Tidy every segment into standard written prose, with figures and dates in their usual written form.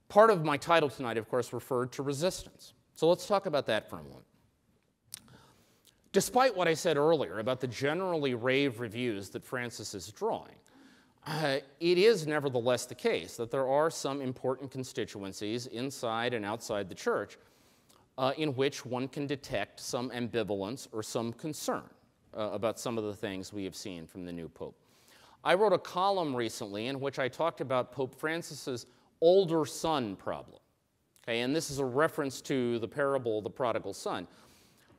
Part of my title tonight, of course, referred to resistance. So let's talk about that for a moment. Despite what I said earlier about the generally rave reviews that Francis is drawing, it is nevertheless the case that there are some important constituencies inside and outside the church in which one can detect some ambivalence or some concern about some of the things we have seen from the new pope. I wrote a column recently in which I talked about Pope Francis's older son problem. Okay, and this is a reference to the parable of the prodigal son.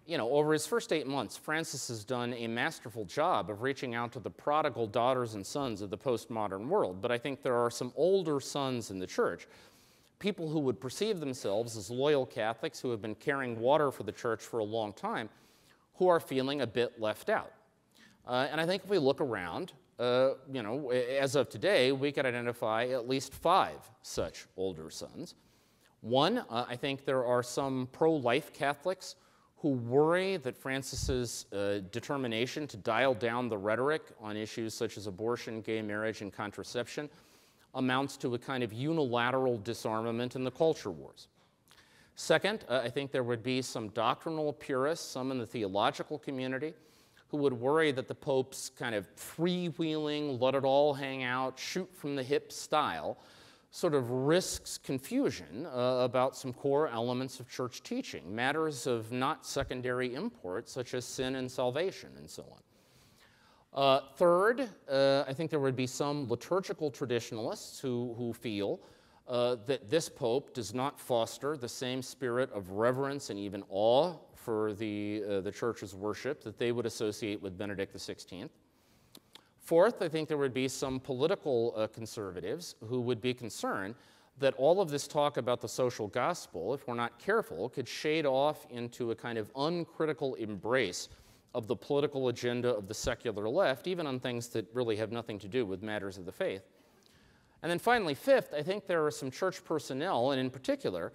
You know, over his first 8 months, Francis has done a masterful job of reaching out to the prodigal daughters and sons of the postmodern world. But I think there are some older sons in the church, people who would perceive themselves as loyal Catholics who have been carrying water for the church for a long time, who are feeling a bit left out. And I think if we look around, you know, as of today, we could identify at least 5 such older sons. One, I think there are some pro-life Catholics who worry that Francis's determination to dial down the rhetoric on issues such as abortion, gay marriage, and contraception amounts to a kind of unilateral disarmament in the culture wars. Second, I think there would be some doctrinal purists, some in the theological community, who would worry that the Pope's kind of freewheeling, let it all hang out, shoot from the hip style sort of risks confusion about some core elements of church teaching, matters of not secondary import, such as sin and salvation, and so on. Third, I think there would be some liturgical traditionalists who feel that this pope does not foster the same spirit of reverence and even awe for the church's worship that they would associate with Benedict XVI. Fourth, I think there would be some political conservatives who would be concerned that all of this talk about the social gospel, if we're not careful, could shade off into a kind of uncritical embrace of the political agenda of the secular left, even on things that really have nothing to do with matters of the faith. And then finally, fifth, I think there are some church personnel, and in particular,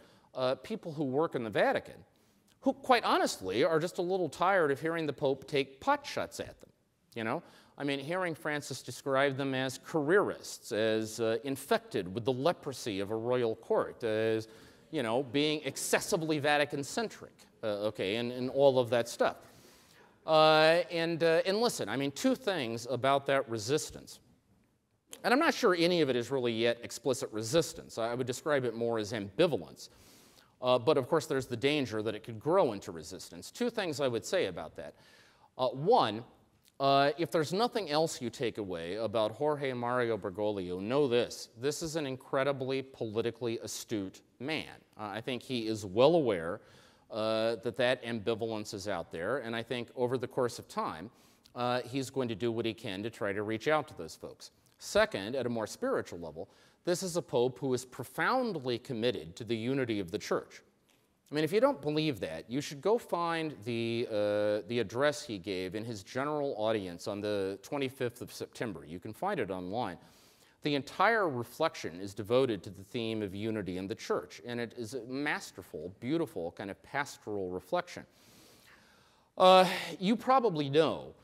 people who work in the Vatican, who quite honestly are just a little tired of hearing the Pope take pot shots at them, you know? I mean, hearing Francis describe them as careerists, as infected with the leprosy of a royal court, as, you know, being excessively Vatican-centric, okay, and all of that stuff. And listen, I mean, 2 things about that resistance. And I'm not sure any of it is really yet explicit resistance. I would describe it more as ambivalence. But of course, there's the danger that it could grow into resistance. 2 things I would say about that. One, if there's nothing else you take away about Jorge Mario Bergoglio, know this. This is an incredibly politically astute man. I think he is well aware that ambivalence is out there, and I think over the course of time, he's going to do what he can to try to reach out to those folks. Second, at a more spiritual level, this is a pope who is profoundly committed to the unity of the church. I mean, if you don't believe that, you should go find the address he gave in his general audience on the 25th of September. You can find it online. The entire reflection is devoted to the theme of unity in the church, and it is a masterful, beautiful kind of pastoral reflection. You probably know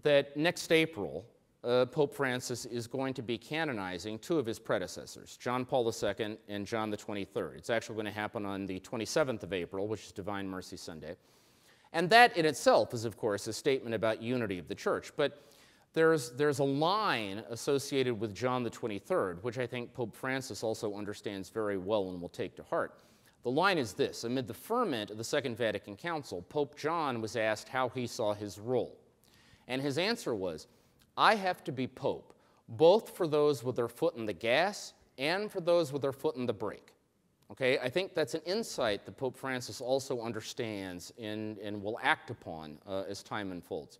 that next April, Pope Francis is going to be canonizing 2 of his predecessors, John Paul II and John the 23rd. It's actually going to happen on the 27th of April, which is Divine Mercy Sunday. And that in itself is, of course, a statement about unity of the church. But there's a line associated with John the 23rd, which I think Pope Francis also understands very well and will take to heart. The line is this: amid the ferment of the Second Vatican Council, Pope John was asked how he saw his role. And his answer was, I have to be Pope, both for those with their foot in the gas and for those with their foot in the brake. Okay, I think that's an insight that Pope Francis also understands and will act upon as time unfolds.